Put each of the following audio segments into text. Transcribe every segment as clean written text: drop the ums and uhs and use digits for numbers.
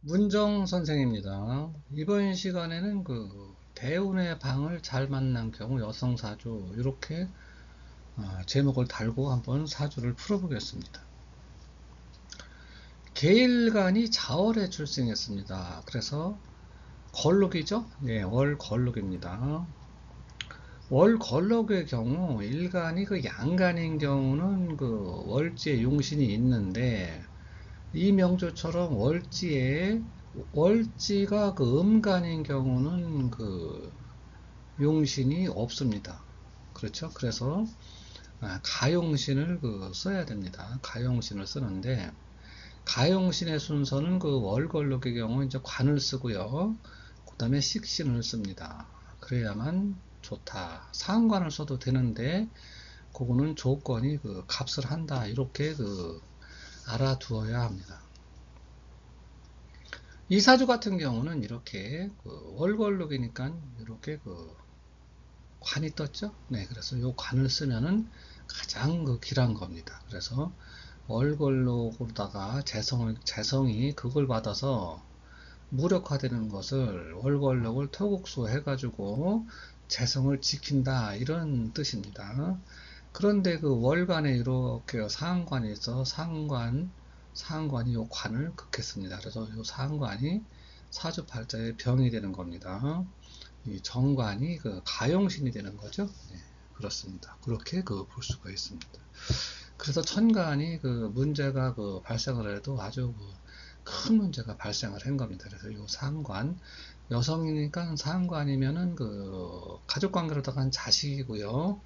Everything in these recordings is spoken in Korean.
문정 선생입니다. 이번 시간에는 대운의 방을 잘 만난 경우 여성 사주 이렇게 제목을 달고 한번 사주를 풀어보겠습니다. 계일간이 자월에 출생했습니다. 그래서 걸록이죠? 네, 월 걸록입니다. 월 걸록의 경우 일간이 양간인 경우는 월지에 용신이 있는데 이 명조처럼 월지가 음간인 경우는 용신이 없습니다. 그렇죠? 그래서 가용신을 써야 됩니다. 가용신을 쓰는데 가용신의 순서는 월걸록의 경우 이제 관을 쓰고요. 그 다음에 식신을 씁니다. 그래야만 좋다. 상관을 써도 되는데 그거는 조건이 값을 한다. 이렇게 알아두어야 합니다. 이 사주 같은 경우는 이렇게 월걸록이니까 이렇게 관이 떴죠. 네, 그래서 이 관을 쓰면은 가장 길한 겁니다. 그래서 월걸록으로다가 재성이 그걸 받아서 무력화되는 것을 월걸록을 토국수 해가지고 재성을 지킨다 이런 뜻입니다. 그런데 월간에 이렇게 상관이 있어 상관이 요 관을 극했습니다. 그래서 요 상관이 사주팔자의 병이 되는 겁니다. 이 정관이 가용신이 되는 거죠. 네, 그렇습니다. 그렇게 볼 수가 있습니다. 그래서 천간이 문제가 발생을 해도 아주 큰 문제가 발생을 한 겁니다. 그래서 요 상관, 여성이니까 상관이면은 가족관계로다가 자식이고요.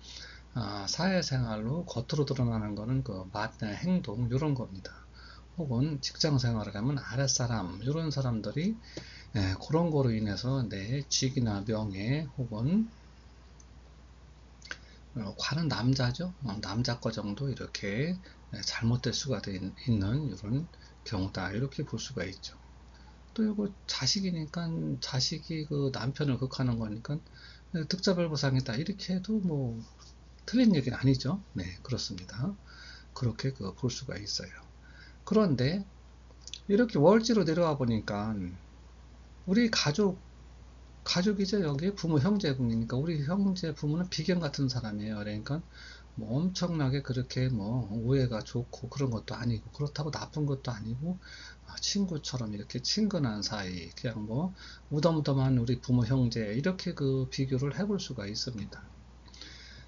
사회생활로 겉으로 드러나는 거는 말이나 행동 이런 겁니다. 혹은 직장 생활을 하면 아랫사람 이런 사람들이 그런 거로 인해서 내 직이나 명예 혹은 관은 남자죠. 남자 거 정도 이렇게 잘못될 수가 있는 이런 경우다 이렇게 볼 수가 있죠. 또 이거 자식이니까 자식이 남편을 극하는 거니까 득자별보상이다 이렇게 해도 뭐 틀린 얘기는 아니죠. 네, 그렇습니다. 그렇게 볼 수가 있어요. 그런데 이렇게 월지로 내려와 보니까 우리 가족이죠. 여기 부모 형제분이니까 우리 형제 부모는 비견 같은 사람이에요. 그러니까 뭐 엄청나게 그렇게 뭐 오해가 좋고 그런 것도 아니고 그렇다고 나쁜 것도 아니고 친구처럼 이렇게 친근한 사이 그냥 뭐 무덤무덤한 우리 부모 형제 이렇게 비교를 해볼 수가 있습니다.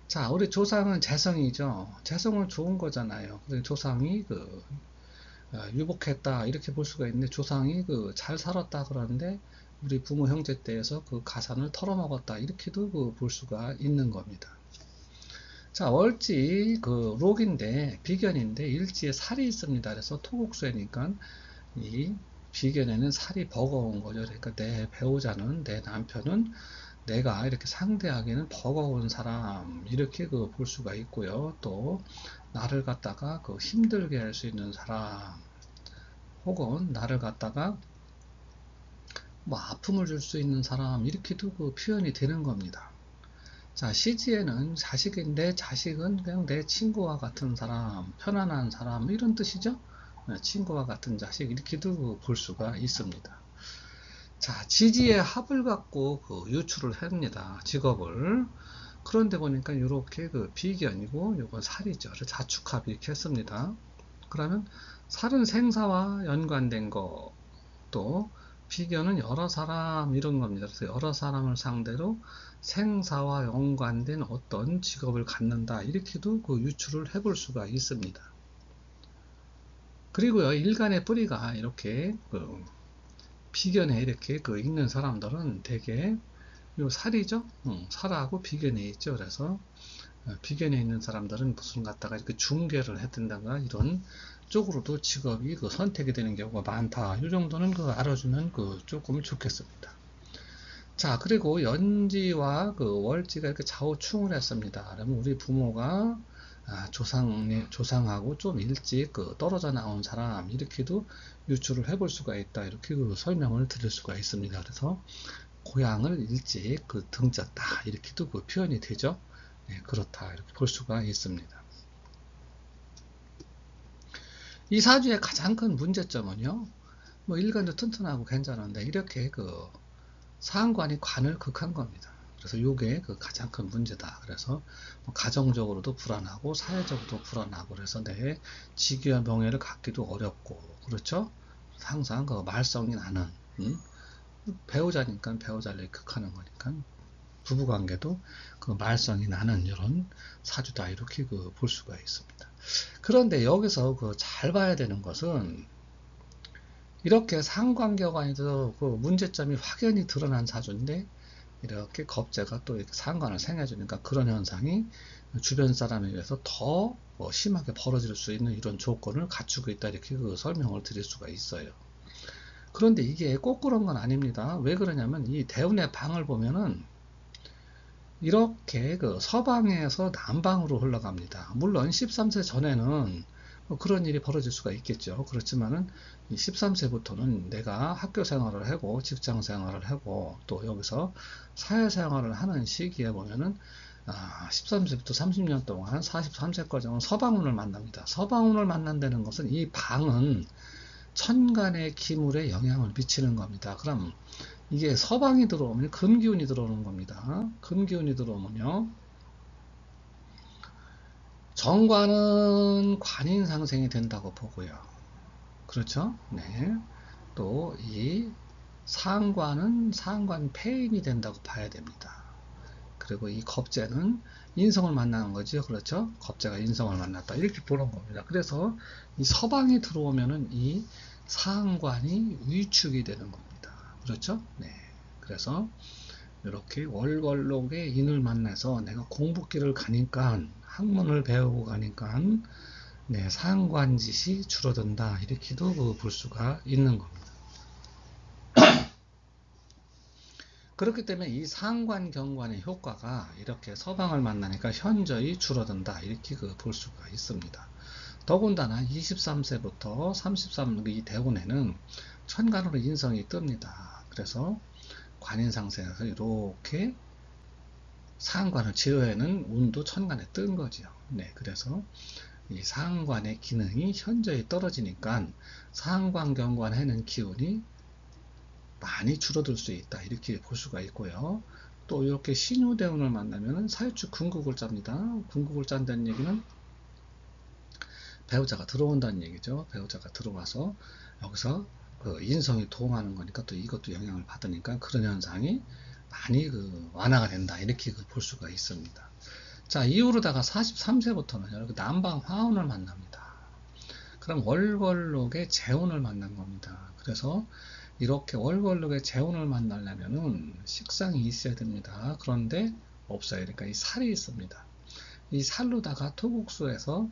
자, 우리 조상은 재성이죠. 재성은 좋은 거잖아요. 조상이 유복했다 이렇게 볼 수가 있는데 조상이 잘 살았다 그러는데 우리 부모 형제 때에서 가산을 털어먹었다 이렇게도 볼 수가 있는 겁니다. 자, 월지 록인데 비견인데 일지에 살이 있습니다. 그래서 토국수니까 이 비견에는 살이 버거운 거죠. 그러니까 내 배우자는 내 남편은 내가 이렇게 상대하기에는 버거운 사람 이렇게 볼 수가 있고요. 또 나를 갖다가 힘들게 할 수 있는 사람 혹은 나를 갖다가 뭐 아픔을 줄 수 있는 사람 이렇게도 표현이 되는 겁니다. 자, 시지에는 자식인데 자식은 그냥 내 친구와 같은 사람, 편안한 사람 이런 뜻이죠. 친구와 같은 자식 이렇게도 볼 수가 있습니다. 자, 지지의 합을 갖고 유출을 합니다. 직업을. 그런데 보니까 이렇게 비견이고 요건 살이죠. 자축합 이렇게 했습니다. 그러면 살은 생사와 연관된 거, 또 비견은 여러 사람 이런 겁니다. 그래서 여러 사람을 상대로 생사와 연관된 어떤 직업을 갖는다 이렇게도 유추를 해볼 수가 있습니다. 그리고요 일간의 뿌리가 이렇게 비견에 이렇게 있는 사람들은 대개 요 살이죠. 살하고 비견에 있죠. 그래서 비견에 있는 사람들은 무슨 갖다가 이렇게 중개를 했든가 이런 쪽으로도 직업이 선택이 되는 경우가 많다. 이 정도는 알아주면 조금 좋겠습니다. 자, 그리고 연지와 월지가 이렇게 좌우충을 했습니다. 그러면 우리 부모가 조상하고 좀 일찍 떨어져 나온 사람 이렇게도 유추를 해볼 수가 있다. 이렇게 설명을 드릴 수가 있습니다. 그래서 고향을 일찍 등졌다 이렇게도 표현이 되죠. 네, 그렇다 이렇게 볼 수가 있습니다. 이 사주의 가장 큰 문제점은요. 뭐 일간도 튼튼하고 괜찮은데 이렇게 그 상관이 관을 극한 겁니다. 그래서 이게 그 가장 큰 문제다. 그래서 뭐 가정적으로도 불안하고 사회적으로도 불안하고 그래서 내 직위와 명예를 갖기도 어렵고 그렇죠? 항상 그 말썽이 나는 배우자니까 배우자를 극하는 거니까 부부관계도 그 말썽이 나는 이런 사주다 이렇게 그 볼 수가 있습니다. 그런데 여기서 그 잘 봐야 되는 것은 이렇게 상관계관에도 그 문제점이 확연히 드러난 사주인데 이렇게 겁재가 또 이렇게 상관을 생겨주니까 그런 현상이 주변 사람에 의해서 더 심하게 벌어질 수 있는 이런 조건을 갖추고 있다 이렇게 그 설명을 드릴 수가 있어요. 그런데 이게 꼭 그런 건 아닙니다. 왜 그러냐면 이 대운의 방을 보면은 이렇게 그 서방에서 남방으로 흘러갑니다. 물론 13세 전에는 뭐 그런 일이 벌어질 수가 있겠죠. 그렇지만은 13세부터는 내가 학교 생활을 하고 직장 생활을 하고 또 여기서 사회 생활을 하는 시기에 보면은 13세부터 30년 동안 43세까지는 서방운을 만납니다. 서방운을 만난다는 것은 이 방은 천간의 기물에 영향을 미치는 겁니다. 그럼 이게 서방이 들어오면 금기운이 들어오는 겁니다. 금기운이 들어오면요. 정관은 관인 상생이 된다고 보고요. 그렇죠? 네. 또 이 상관은 상관 폐인이 된다고 봐야 됩니다. 그리고 이 겁재는 인성을 만나는 거죠. 그렇죠? 겁재가 인성을 만났다. 이렇게 보는 겁니다. 그래서 이 서방이 들어오면은 이 상관이 위축이 되는 겁니다. 그렇죠? 네. 그래서 이렇게 월걸록의 인을 만나서 내가 공부길을 가니까 학문을 배우고 가니까 네, 상관짓이 줄어든다. 이렇게도 볼 수가 있는 겁니다. 그렇기 때문에 이 상관경관의 효과가 이렇게 서방을 만나니까 현저히 줄어든다. 이렇게 볼 수가 있습니다. 더군다나 23세부터 33, 이 대운에는 천간으로 인성이 뜹니다. 그래서 관인상생에서 이렇게 상관을 제어하는 운도 천간에 뜬 거죠. 네, 그래서 이 상관의 기능이 현저히 떨어지니까 상관경관하는 기운이 많이 줄어들 수 있다. 이렇게 볼 수가 있고요. 또 이렇게 신유대운을 만나면 사유축 궁극을 짭니다. 궁극을 짠다는 얘기는 배우자가 들어온다는 얘기죠. 배우자가 들어와서 여기서 그 인성이 동하는 거니까 또 이것도 영향을 받으니까 그런 현상이 많이 완화가 된다. 이렇게 볼 수가 있습니다. 자, 이후로다가 43세부터는 이렇게 남방 화운을 만납니다. 그럼 월걸록의 재운을 만난 겁니다. 그래서 이렇게 월걸록의 재운을 만나려면은 식상이 있어야 됩니다. 그런데 없어요. 그러니까 이 살이 있습니다. 이 살로다가 토국수에서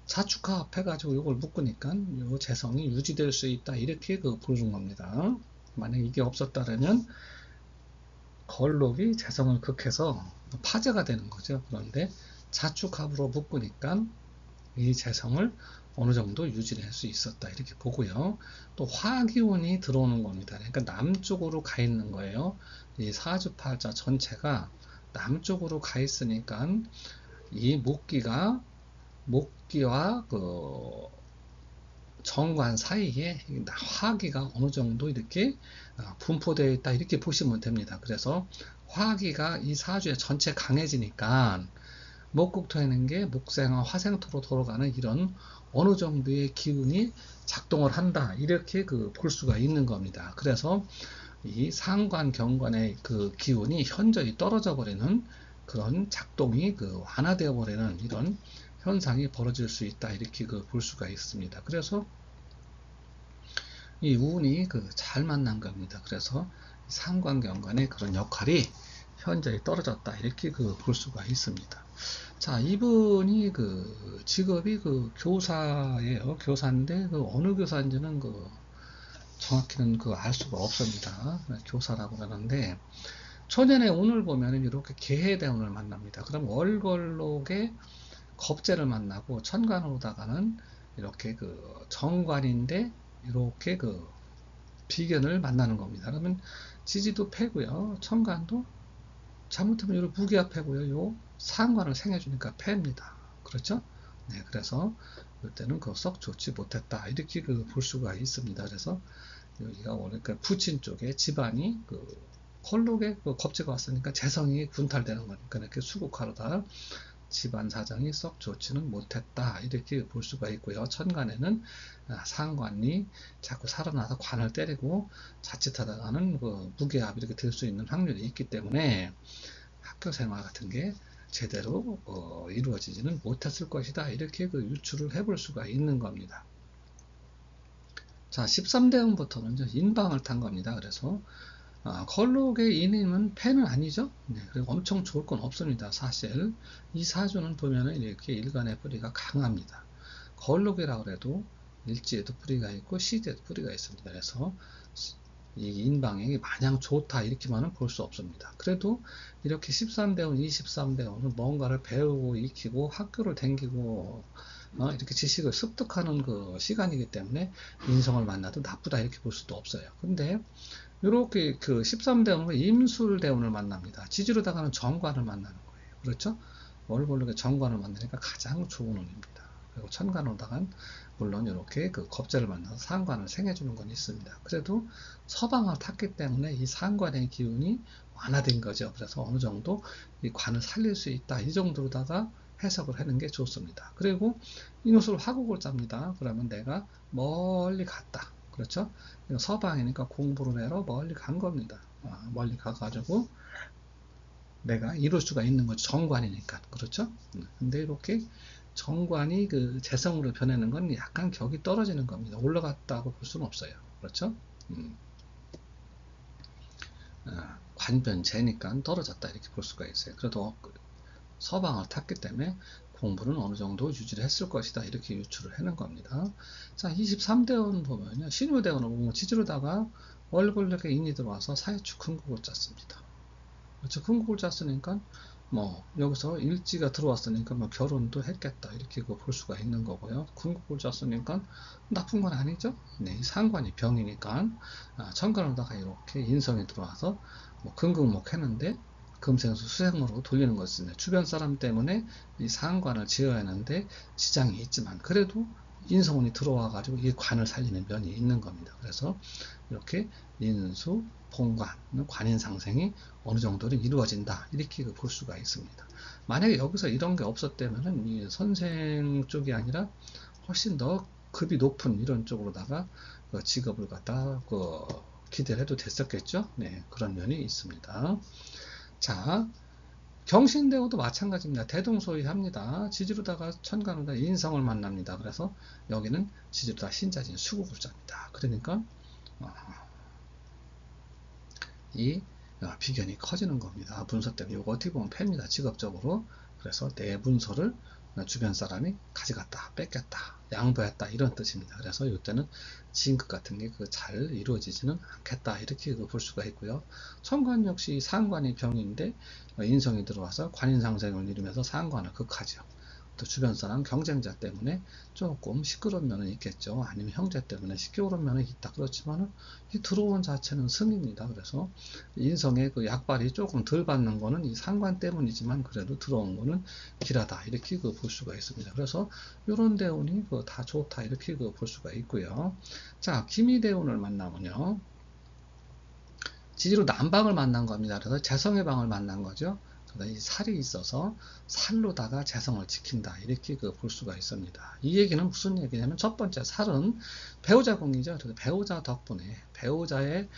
사축합 해가지고 이걸 묶으니까 요 재성이 유지될 수 있다. 이렇게 보여준 겁니다. 만약 이게 없었다면 걸록이 재성을 극해서 파재가 되는 거죠. 그런데 자축합으로 묶으니까 이 재성을 어느 정도 유지를 할 수 있었다. 이렇게 보고요. 또 화기운이 들어오는 겁니다. 그러니까 남쪽으로 가 있는 거예요. 이 사주팔자 전체가 남쪽으로 가 있으니까 이 목기와 정관 사이에 화기가 어느 정도 이렇게 분포되어 있다. 이렇게 보시면 됩니다. 그래서 화기가 이 사주에 전체 강해지니까 목국토에는 게 목생화 화생토로 돌아가는 이런 어느 정도의 기운이 작동을 한다. 이렇게 볼 수가 있는 겁니다. 그래서 이 상관 경관의 기운이 현저히 떨어져 버리는 그런 작동이 완화되어 버리는 이런 현상이 벌어질 수 있다. 이렇게 볼 수가 있습니다. 그래서 이 운이 잘 만난 겁니다. 그래서 상관경관의 그런 역할이 현저히 떨어졌다. 이렇게 볼 수가 있습니다. 자, 이분이 직업이 교사예요. 교사인데 어느 교사인지는 정확히는 알 수가 없습니다. 교사라고 하는데 초년에 운을 보면 이렇게 계해대운을 만납니다. 그럼 월걸록의 겁재를 만나고 천간으로다가는 이렇게 정관인데 이렇게 비견을 만나는 겁니다. 그러면 지지도 패고요. 천간도 잘못하면 요 무기가 패고요. 요 상관을 생해주니까 패입니다. 그렇죠? 네, 그래서 이때는 그 썩 좋지 못했다 이렇게 볼 수가 있습니다. 그래서 여기가 원래 그 부친 쪽에 집안이 콜록에 겁재가 왔으니까 재성이 군탈되는 거니까 이렇게 수국하로다 집안 사정이 썩 좋지는 못했다 이렇게 볼 수가 있고요. 천간에는 상관이 자꾸 살아나서 관을 때리고 자칫하다가는 무게압 이렇게 될 수 있는 확률이 있기 때문에 학교 생활 같은 게 제대로 이루어지지는 못했을 것이다 이렇게 유추를 해볼 수가 있는 겁니다. 자, 13대운부터는 인방을 탄 겁니다. 그래서 컬록의 인임은 펜은 아니죠. 네, 그리고 엄청 좋을 건 없습니다. 사실 이 사주는 보면은 이렇게 일간의 뿌리가 강합니다. 컬록이라고 해도 일지에도 뿌리가 있고 시제에도 뿌리가 있습니다. 그래서 이 인방이 마냥 좋다 이렇게만은 볼 수 없습니다. 그래도 이렇게 13대운, 23대운은 뭔가를 배우고 익히고 학교를 다니고 이렇게 지식을 습득하는 시간이기 때문에 인성을 만나도 나쁘다 이렇게 볼 수도 없어요. 근데 이렇게 13대운은 임술대운을 만납니다. 지지로다가는 정관을 만나는 거예요. 그렇죠? 월볼록의 정관을 만나니까 가장 좋은 운입니다. 그리고 천간으로다간 물론 이렇게 겁재를 만나서 상관을 생해주는 건 있습니다. 그래도 서방을 탔기 때문에 이 상관의 기운이 완화된 거죠. 그래서 어느 정도 이 관을 살릴 수 있다. 이 정도로다가 해석을 하는 게 좋습니다. 그리고 이것을 화국을 짭니다. 그러면 내가 멀리 갔다. 그렇죠? 서방이니까 공부를 하러 멀리 간 겁니다. 멀리 가가지고 내가 이룰 수가 있는 거죠. 정관이니까. 그렇죠? 근데 이렇게 정관이 재성으로 변하는 건 약간 격이 떨어지는 겁니다. 올라갔다고 볼 수는 없어요. 그렇죠? 관변재니까 떨어졌다 이렇게 볼 수가 있어요. 그래도 서방을 탔기 때문에 공부는 어느 정도 유지를 했을 것이다 이렇게 유추를 하는 겁니다. 자, 23대원 보면요, 신유대원을 보면 지지로다가 월골력에 인이 들어와서 사회축 큰국을 짰습니다. 그렇죠? 큰국을 짰으니까 여기서 일지가 들어왔으니까 결혼도 했겠다 이렇게 볼 수가 있는 거고요. 큰국을 짰으니까 나쁜 건 아니죠. 네, 상관이 병이니까 천간으로다가 이렇게 인성이 들어와서 금극목 했는데 금생수 수생으로 돌리는 것입니다. 주변 사람 때문에 이 상관을 지어야 하는데 지장이 있지만 그래도 인성운이 들어와 가지고 이 관을 살리는 면이 있는 겁니다. 그래서 이렇게 인수, 본관, 관인상생이 어느 정도는 이루어진다 이렇게 볼 수가 있습니다. 만약에 여기서 이런 게 없었다면 이 선생 쪽이 아니라 훨씬 더 급이 높은 이런 쪽으로다가 직업을 갖다 기대를 해도 됐었겠죠. 네, 그런 면이 있습니다. 자, 경신대우도 마찬가지입니다. 대동소이합니다. 지지로다가 천간으로다 인성을 만납니다. 그래서 여기는 지지로다 신자진 수국을 짭니다. 그러니까 이 비견이 커지는 겁니다. 문서 때문에 이거 어떻게 보면 팹니다. 직업적으로. 그래서 내 문서를 주변 사람이 가져갔다, 뺏겼다, 양보했다 이런 뜻입니다. 그래서 이때는 진급 같은 게 잘 이루어지지는 않겠다 이렇게 볼 수가 있고요. 천관 역시 상관이 병인데 인성이 들어와서 관인상생을 이루면서 상관을 극하죠. 또 주변 사람 경쟁자 때문에 조금 시끄러운 면은 있겠죠. 아니면 형제 때문에 시끄러운 면은 있다. 그렇지만은 이 들어온 자체는 승입니다. 그래서 인성의 약발이 조금 덜 받는 거는 이 상관 때문이지만 그래도 들어온 거는 길하다. 이렇게 볼 수가 있습니다. 그래서 이런 대운이 다 좋다. 이렇게 볼 수가 있고요. 자, 기미대운을 만나면요. 지지로 남방을 만난 겁니다. 그래서 재성의 방을 만난 거죠. 이 살이 있어서 살로다가 재성을 지킨다 이렇게 볼 수가 있습니다. 이 얘기는 무슨 얘기냐면 첫 번째 살은 배우자 공이죠. 그래서 배우자 덕분에 배우자의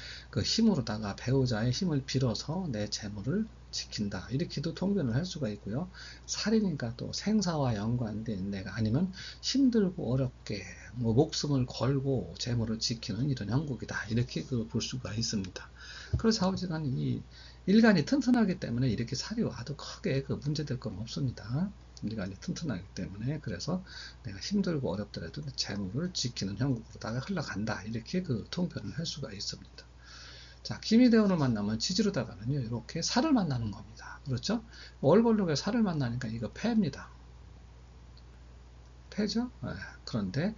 힘으로다가 배우자의 힘을 빌어서 내 재물을 지킨다 이렇게도 통변을 할 수가 있고요. 살이니까 또 생사와 연관된 내가 아니면 힘들고 어렵게 목숨을 걸고 재물을 지키는 이런 형국이다 이렇게 볼 수가 있습니다. 그래서 아버지는 이 일간이 튼튼하기 때문에 이렇게 살이 와도 크게 문제될 건 없습니다. 일간이 튼튼하기 때문에 그래서 내가 힘들고 어렵더라도 재물을 지키는 형국으로다가 흘러간다 이렇게 통변을 할 수가 있습니다. 자, 기미대운을 만나면 지지로다가는요 이렇게 살을 만나는 겁니다. 그렇죠? 월볼록에 살을 만나니까 이거 패입니다. 패죠? 그런데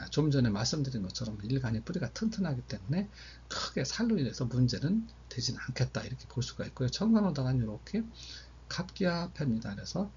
좀 전에 말씀드린 것처럼 일간의 뿌리가 튼튼하기 때문에 크게 살로 인해서 문제는 되지는 않겠다 이렇게 볼 수가 있고요. 천간으로다가는 이렇게 갑기합입니다. 그래서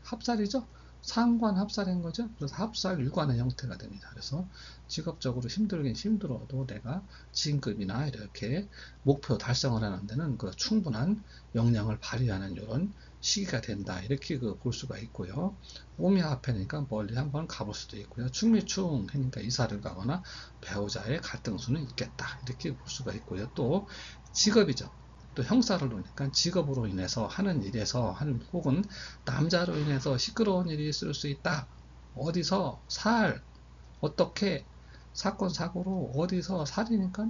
합살이죠? 상관 합살인 거죠. 그래서 합살 유관의 형태가 됩니다. 그래서 직업적으로 힘들긴 힘들어도 내가 진급이나 이렇게 목표 달성을 하는 데는 그 충분한 역량을 발휘하는 이런 시기가 된다. 이렇게 볼 수가 있고요. 오미합해니까 멀리 한번 가볼 수도 있고요. 충미충 하니까 이사를 가거나 배우자의 갈등수는 있겠다. 이렇게 볼 수가 있고요. 또 직업이죠. 또 형사를 놓으니까 직업으로 인해서 하는 일에서 혹은 남자로 인해서 시끄러운 일이 있을 수 있다. 어디서 어떻게 사건 사고로 어디서 살이니까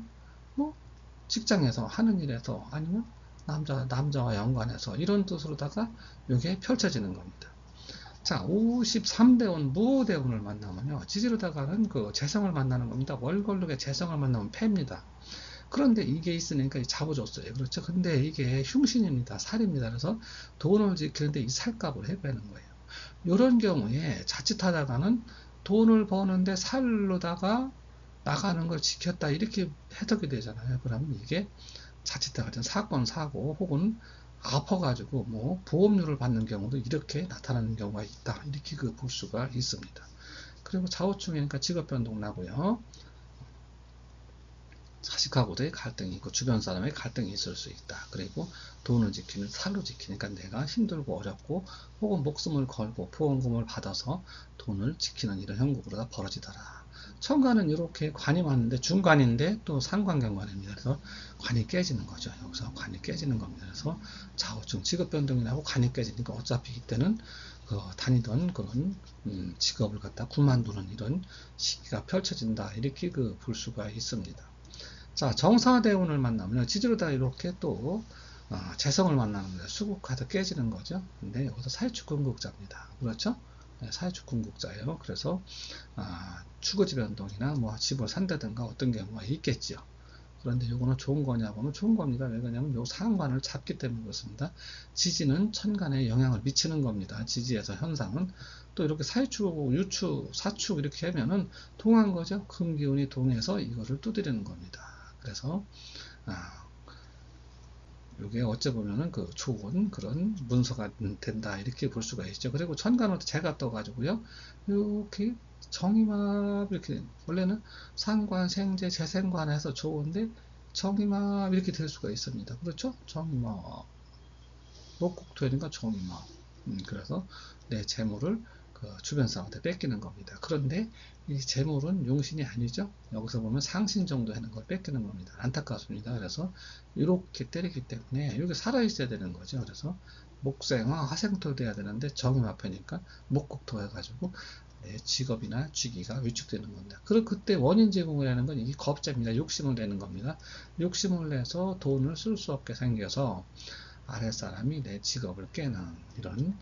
뭐 직장에서 하는 일에서 아니면 남자와 연관해서 이런 뜻으로다가 이게 펼쳐지는 겁니다. 자, 53대운 무호대운을 만나면요, 지지로다가는 그 재성을 만나는 겁니다. 월걸룩의 재성을 만나면 패입니다. 그런데 이게 있으니까 잡아줬어요. 그렇죠. 근데 이게 흉신입니다. 살입니다. 그래서 돈을 지키는데 이 살값을 해배는 거예요. 이런 경우에 자칫하다가는 돈을 버는데 살로다가 나가는 걸 지켰다. 이렇게 해석이 되잖아요. 그러면 이게 자칫하다가 사건, 사고 혹은 아파가지고 뭐 보험료를 받는 경우도 이렇게 나타나는 경우가 있다. 이렇게 볼 수가 있습니다. 그리고 좌우충이니까 직업 변동 나고요. 자식하고도의 갈등이 있고 주변 사람의 갈등이 있을 수 있다. 그리고 돈을 지키는 살로 지키니까 내가 힘들고 어렵고 혹은 목숨을 걸고 보험금을 받아서 돈을 지키는 이런 형국으로 다 벌어지더라. 천간은 이렇게 관이 맞는데 중간인데 또 상관경관입니다. 그래서 관이 깨지는 거죠. 여기서 관이 깨지는 겁니다. 그래서 좌우충 직업 변동이 나고 관이 깨지니까 어차피 이때는 다니던 그런 직업을 갖다 그만두는 이런 시기가 펼쳐진다. 이렇게 볼 수가 있습니다. 자, 정사대운을 만나면 지지로다 이렇게 또 재성을 만나는 거예요. 수국하다 깨지는 거죠. 근데 여기서 사유축궁극자입니다. 그렇죠? 네, 사유축궁극자예요. 그래서 추거지 변동이나 뭐 집을 산다든가 어떤 경우가 있겠죠. 그런데 이거는 좋은 거냐고는 좋은 겁니다. 왜 그러냐면 요 상관을 잡기 때문에 그렇습니다. 지지는 천간에 영향을 미치는 겁니다. 지지에서 현상은 또 이렇게 사유축, 유축, 사축 이렇게 하면은 동한 거죠. 금기운이 동해서 이거를 두드리는 겁니다. 그래서 이게 어째 보면은 좋은 그런 문서가 된다 이렇게 볼 수가 있죠. 그리고 천간으로 재가 떠가지고요, 이렇게 정임합 이렇게 원래는 상관, 생재, 재생관해서 좋은데 정임합 이렇게 될 수가 있습니다. 그렇죠? 정임합 목국토니까 정임합. 그래서 내 재물을 주변 사람한테 뺏기는 겁니다. 그런데 이 재물은 용신이 아니죠. 여기서 보면 상신 정도 하는 걸 뺏기는 겁니다. 안타깝습니다. 그래서 이렇게 때리기 때문에 이렇게 살아 있어야 되는 거죠. 그래서 목생화 화생토 돼야 되는데 정임합하니까 목국토 해가지고 내 직업이나 직위가 위축되는 겁니다. 그리고 그때 원인 제공이라는 건 이게 겁재입니다. 욕심을 내는 겁니다. 욕심을 내서 돈을 쓸 수 없게 생겨서 아랫사람이 내 직업을 깨는 이런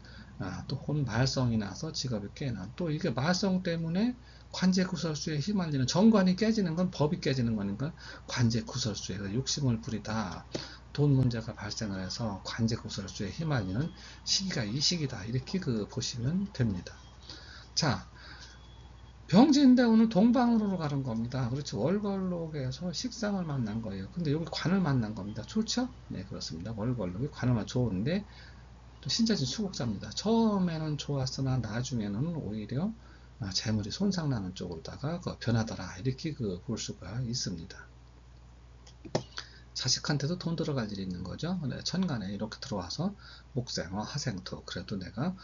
또 혹은 말썽이 나서 직업을 깨는 또 이게 말썽 때문에 관제 구설수에 휘말리는 정관이 깨지는 건 법이 깨지는 거니까 관제 구설수에 욕심을 부리다 돈 문제가 발생을 해서 관제 구설수에 휘말리는 시기가 이 시기다 이렇게 보시면 됩니다. 자, 병진인데 오늘 동방으로 가는 겁니다. 그렇죠. 월걸록에서 식상을 만난 거예요. 근데 여기 관을 만난 겁니다. 좋죠? 네, 그렇습니다. 월걸록이 관을 만나 좋은데 또 신자진 수국자입니다. 처음에는 좋았으나 나중에는 오히려 재물이 손상나는 쪽으로다가 변하더라. 이렇게 볼 수가 있습니다. 자식한테도 돈 들어갈 일이 있는 거죠. 네, 천간에 이렇게 들어와서 목생화, 화생토. 그래도 내가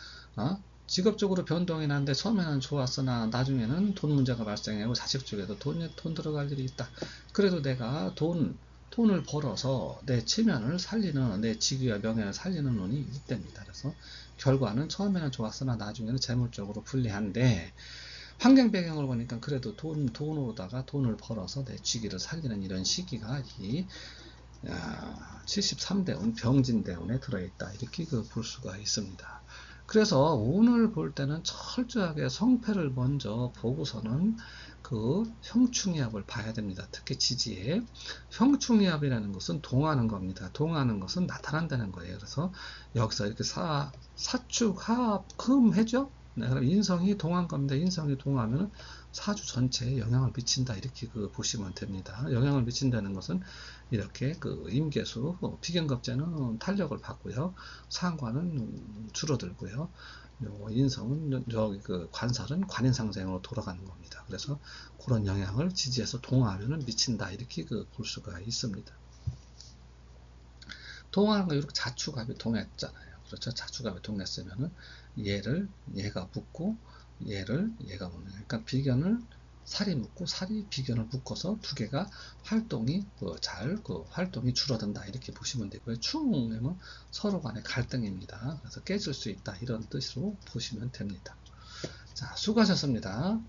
직업적으로 변동이 나는데 처음에는 좋았으나 나중에는 돈 문제가 발생하고 자식 쪽에도 돈 들어갈 일이 있다. 그래도 내가 돈을 벌어서 내 체면을 살리는 내 직위와 명예를 살리는 운이 있답니다. 그래서 결과는 처음에는 좋았으나 나중에는 재물적으로 불리한데 환경 배경을 보니까 그래도 돈으로다가 돈을 벌어서 내 직위를 살리는 이런 시기가 이 73대운 병진대운에 들어있다. 이렇게 볼 수가 있습니다. 그래서 운을 볼 때는 철저하게 성패를 먼저 보고서는 형충이합을 봐야 됩니다. 특히 지지에 형충이합이라는 것은 동하는 겁니다. 동하는 것은 나타난다는 거예요. 그래서 여기서 이렇게 사축, 합, 금 해죠? 네, 그럼 인성이 동한 겁니다. 인성이 동하면 사주 전체에 영향을 미친다. 이렇게 보시면 됩니다. 영향을 미친다는 것은 이렇게 임계수, 비견겁제는 탄력을 받고요. 상관은 줄어들고요. 요 인성은 저기 그 관살은 관인상생으로 돌아가는 겁니다. 그래서 그런 영향을 지지에서 동화하면은 미친다 이렇게 그 볼 수가 있습니다. 동화하는 거 이렇게 자축합이 동했잖아요. 그렇죠? 자축합이 동했으면은 얘를 얘가 붙고 얘를 얘가 붙는. 그러니까 비견을 살이 묶고 살이 비견을 묶어서 두 개가 활동이 활동이 줄어든다 이렇게 보시면 되고요. 충음은 서로 간의 갈등입니다. 그래서 깨질 수 있다 이런 뜻으로 보시면 됩니다. 자, 수고하셨습니다.